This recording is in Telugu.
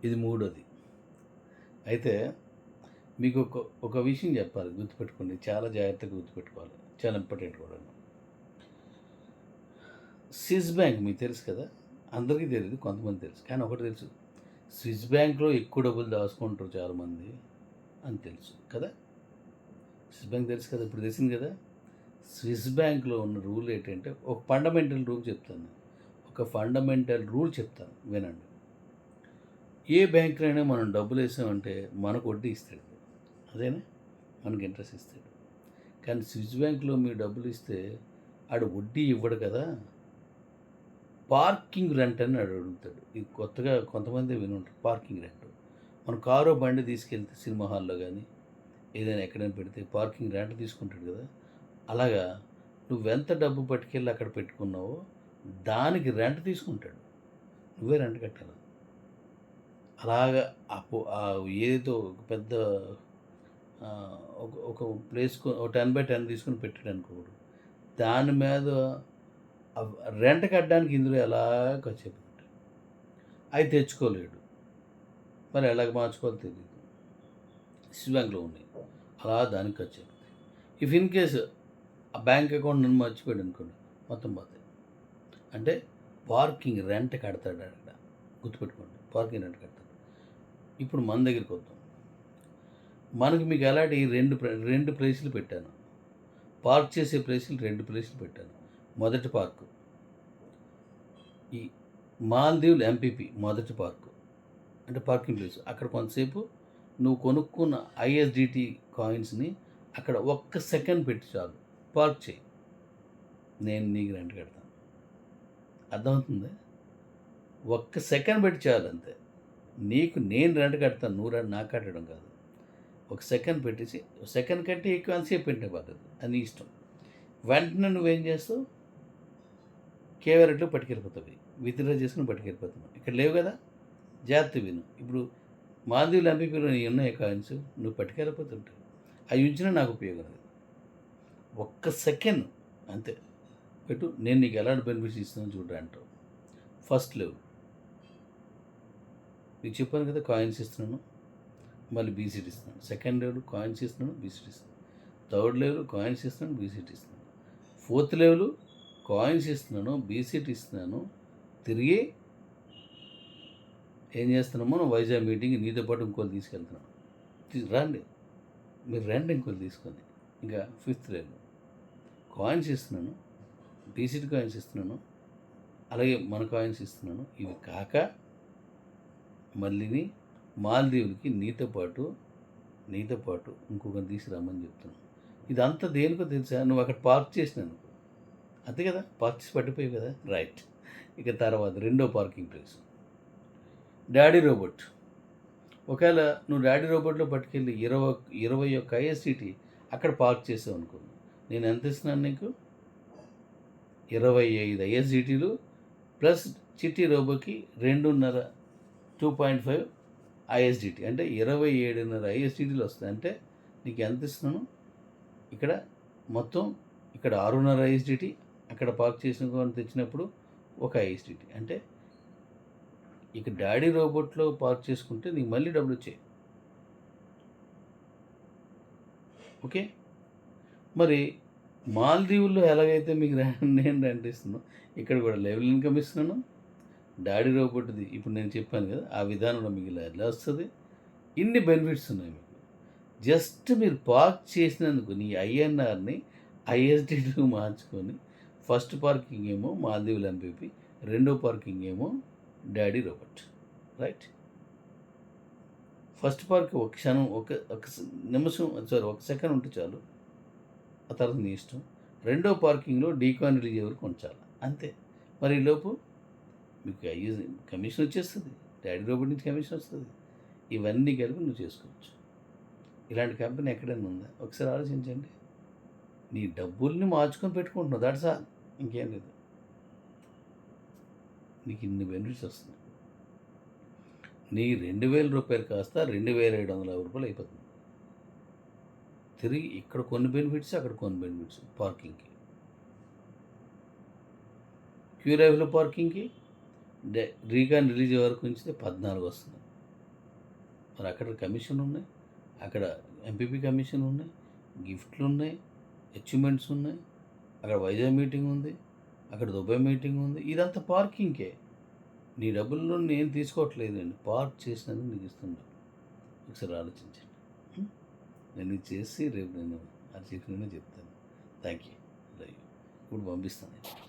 ఇది మూడోది. అయితే మీకు ఒక విషయం చెప్పాలి, గుర్తుపెట్టుకోండి. చాలా జాగ్రత్తగా గుర్తుపెట్టుకోవాలి. చాలా ఇంపార్టెంట్ కూడాను. స్విస్ బ్యాంక్ మీకు తెలుసు కదా! అందరికీ తెలీదు. కొంతమంది తెలుసు. కానీ ఒకటి తెలుసు. స్విస్ బ్యాంక్‌లో ఎక్కువ డబ్బులు దాచుకుంటారు చాలామంది అని తెలుసు కదా! స్విస్ బ్యాంక్ తెలుసు కదా! ఇప్పుడు తెలిసింది కదా! స్విస్ బ్యాంక్‌లో ఉన్న రూల్ ఏంటంటే, ఒక ఫండమెంటల్ రూల్ చెప్తాను. ఒక ఫండమెంటల్ రూల్ చెప్తాను వినండి. ఏ బ్యాంక్‌లోనైనా మనం డబ్బులేసామంటే మనకు వడ్డీ ఇస్తాడు. అదేనా? మనకి ఇంట్రెస్ట్ ఇస్తాడు. కానీ స్విస్ బ్యాంక్‌లో మీరు డబ్బులిస్తే ఆడు వడ్డీ ఇవ్వడు కదా! పార్కింగ్ రెంట్ అని ఆడు అడుగుతాడు. ఇది కొత్తగా కొంతమందే వినుంటారు పార్కింగ్ రెంట్. మన కారో, బండి తీసుకెళ్తే సినిమా హాల్‌లో గానీ, ఏదైనా ఎక్కడైనా పెడితే పార్కింగ్ రెంట్ తీసుకుంటాడు కదా! అలాగా నువ్వెంత డబ్బు పట్టుకెళ్ళి అక్కడ పెట్టుకున్నావో దానికి రెంట్ తీసుకుంటాడు. నువ్వే రెంట్ కట్టాలి. అలాగా ఏదో ఒక పెద్ద ఒక ప్లేస్ ఒక 10/10 తీసుకొని పెట్టాడనుకోడు. దాని మీద రెంట్ కట్టడానికి ఇందులో ఎలా ఖర్చయిపోతుంది. అయి తెచ్చుకోలేడు. మరి ఎలాగ మార్చుకోవాలో తెలీదు. స్విస్ బ్యాంక్‌లో ఉన్నాయి. అలా దానికి ఖర్చయిపోతాయి. ఇఫ్ ఇన్ కేస్ ఆ బ్యాంక్ అకౌంట్ నన్ను మర్చిపోయాడనుకోండి, మొత్తం పోతాయి. అంటే పార్కింగ్ రెంట్ కడతాడు అక్కడ. గుర్తుపెట్టుకోండి. పార్కింగ్ రెంట్ కడతాడు. ఇప్పుడు మన దగ్గరికొద్దాం. మీకు ఎలాంటి 2 ప్లేసులు పెట్టాను. పార్క్ చేసే ప్లేసులు 2 ప్లేసులు పెట్టాను. మొదటి పార్కు ఈ మాల్దీవులు ఎంపీపీ మొదటి పార్కు. అంటే పార్కింగ్ ప్లేస్. అక్కడ కొంతసేపు నువ్వు కొనుక్కున్న ఐఎస్‌డిటీ కాయిన్స్‌ని అక్కడ ఒక్క సెకండ్ పెట్టి చాలు. పార్క్ చెయి. నేను నీకు రెంట్ కడతాను. అర్థమవుతుందా? ఒక్క సెకండ్ పెట్టి చాలు అంతే. నేను రెంట్ కడతాను. నువ్వు రెంట్ నాకు కట్టడం కాదు. ఒక సెకండ్ పెట్టేసి, సెకండ్ కంటే ఎక్కువ ఎంతసేపు పెట్టినా పర్లేదు. అది నీ ఇష్టం. వెంటనే నువ్వేం చేస్తావు? కేవరెట్లో పట్టుకెళ్ళిపోతావు. విత్‌డ్రా చేసుకొని పట్టుకెళ్ళిపోతున్నావు. ఇక్కడ లేవు కదా! జాగ్రత్తగా విను. ఇప్పుడు మాల్దీవులు ఎంపీపీలో నీవి ఉన్నాయి కాయిన్స్. నువ్వు పట్టుకెళ్ళిపోతుంటావు. అవి ఉంచినా నాకు ఉపయోగం లేదు. ఒక్క సెకండ్ అంతే పెట్టు. నేను నీకు ఎలాంటి బెనిఫిట్స్ ఇస్తున్నానో చూడరా అంటావు. ఫస్ట్ లెవెల్ నీకు చెప్పాను కదా! కాయిన్స్ ఇస్తున్నాను. మళ్ళీ బీసీటీ ఇస్తున్నాను. సెకండ్ లెవెల్ కాయిన్స్ ఇస్తున్నాను, బీసీటీ ఇస్తున్నాను. థర్డ్ లెవెల్ కాయిన్స్ ఇస్తున్నాను, బీసీటీ ఇస్తున్నాను. ఫోర్త్ లెవెల్ కాయిన్స్ ఇస్తున్నాను, బీసీటీ ఇస్తున్నాను. తిరిగి ఏం చేస్తున్నామో వైజాగ్ మీటింగ్ నీతో పాటు ఇంకోళ్ళు తీసుకెళ్తున్నాను. రండి, మీరు రండి ఇంకోళ్ళు తీసుకొని. ఇంకా ఫిఫ్త్ లెవెల్ కాయిన్స్ ఇస్తున్నాను, బీసీటీ కాయిన్స్ ఇస్తున్నాను, అలాగే మన కాయిన్స్ ఇస్తున్నాను. ఇవి కాక మళ్ళీ మాల్దీవులకి నీతో పాటు ఇంకొకరిని తీసుకురామని చెప్తున్నాను. ఇదంతా దేనికో తెలుసా? నువ్వు అక్కడ పార్క్ చేసినాను అంతే కదా! పార్క్ చేసి పట్టిపోయావు కదా! రైట్. ఇక తర్వాత రెండో పార్కింగ్ ప్లేస్ డాడీ రోబోట్. ఒకవేళ నువ్వు డాడీ రోబోట్లో పట్టుకెళ్ళి 21 ఐఎస్‌డిటీ అక్కడ పార్క్ చేసావు అనుకో, నేను ఎంత ఇస్తున్నాను నీకు? 25 ఐఎస్‌డిటీలు ప్లస్ చిట్టి రోబోకి 2.5 ఐఎస్‌డిటీ అంటే 27.5 ఐఎస్‌డిటీలు వస్తాయి. అంటే నీకు ఎంత ఇస్తున్నాను? ఇక్కడ మొత్తం ఇక్కడ 6.5 ఐఎస్‌డిటీ, అక్కడ పార్క్ చేసిన తెచ్చినప్పుడు ఒక ఐఎస్‌డిటీ. అంటే ఇక డాడీ రోబోట్లో పార్క్ చేసుకుంటే నీకు మళ్ళీ డబ్బులు వచ్చాయి. ఓకే. మరి మాల్దీవుల్లో ఎలాగైతే మీకు నేను రెంట్ ఇస్తున్నాను, ఇక్కడ కూడా లెవెల్ ఇన్కమ్ ఇస్తున్నాను. డాడీ రోబోట్‌ది ఇప్పుడు నేను చెప్పాను కదా! ఆ విధానంలో మీకు ఎలా వస్తుంది? ఇన్ని బెనిఫిట్స్ ఉన్నాయి మీకు. జస్ట్ మీరు పార్క్ చేసినందుకు నీ ఐఎన్ఆర్‌ని ఐఎస్‌డిటీకి మార్చుకొని, ఫస్ట్ పార్కింగ్ ఏమో మాల్దీవులు ఎంపీపీ, రెండో పార్కింగ్ ఏమో daddy robot. Right. First park ఒక క్షణం ఒక నిమిషం ఒక సెకండ్ ఉంటే చాలు. ఆ తర్వాత నీ ఇష్టం. రెండో పార్కింగ్‌లో డీకాయిన్ రిలీజ్ అయ్యే వరకు ఉంచాలి. అంతే. మరి ఈలోపు మీకు కమిషన్ వచ్చేస్తుంది. డాడీ రోబోట్ నుంచి కమిషన్ వస్తుంది. ఇవన్నీ కలిపి నువ్వు చేసుకోవచ్చు. ఇలాంటి కంపెనీ ఎక్కడైనా ఉందా? ఒకసారి ఆలోచించండి. నీ డబ్బుల్ని మార్చుకొని పెట్టుకుంటున్నావు. That's all. ఇంకేం లేదు. నీకు ఇన్ని బెనిఫిట్స్ వస్తున్నాయి. నీ ₹2,000 కాస్త ₹2,750 అయిపోతుంది. తిరిగి ఇక్కడ కొన్ని బెనిఫిట్స్, అక్కడ కొన్ని బెనిఫిట్స్ పార్కింగ్‌కి. క్యూరైవ్‌లో పార్కింగ్‌కి రీకాయిన్ రిలీజ్ వరకు ఉంచితే 14 వస్తుంది. మరి అక్కడ కమిషన్ ఉన్నాయి, అక్కడ ఎంపీపీ కమిషన్ ఉన్నాయి, గిఫ్ట్లు ఉన్నాయి, అచీవ్మెంట్స్ ఉన్నాయి, అక్కడ వైజాగ్ మీటింగ్ ఉంది, అక్కడ దుబాయ్ మీటింగ్ ఉంది. ఇదంతా పార్కింగ్కే. నీ డబ్బుల్లో నేను తీసుకోవట్లేదండి, పార్క్ చేసినందుకు నీకు ఇస్తున్నా. ఒకసారి ఆలోచించండి. ఉం? నేను ఇది చేసి రేపు నేను అది చెప్పిన చెప్తాను. Thank you. Love you. ఇప్పుడు పంపిస్తాను.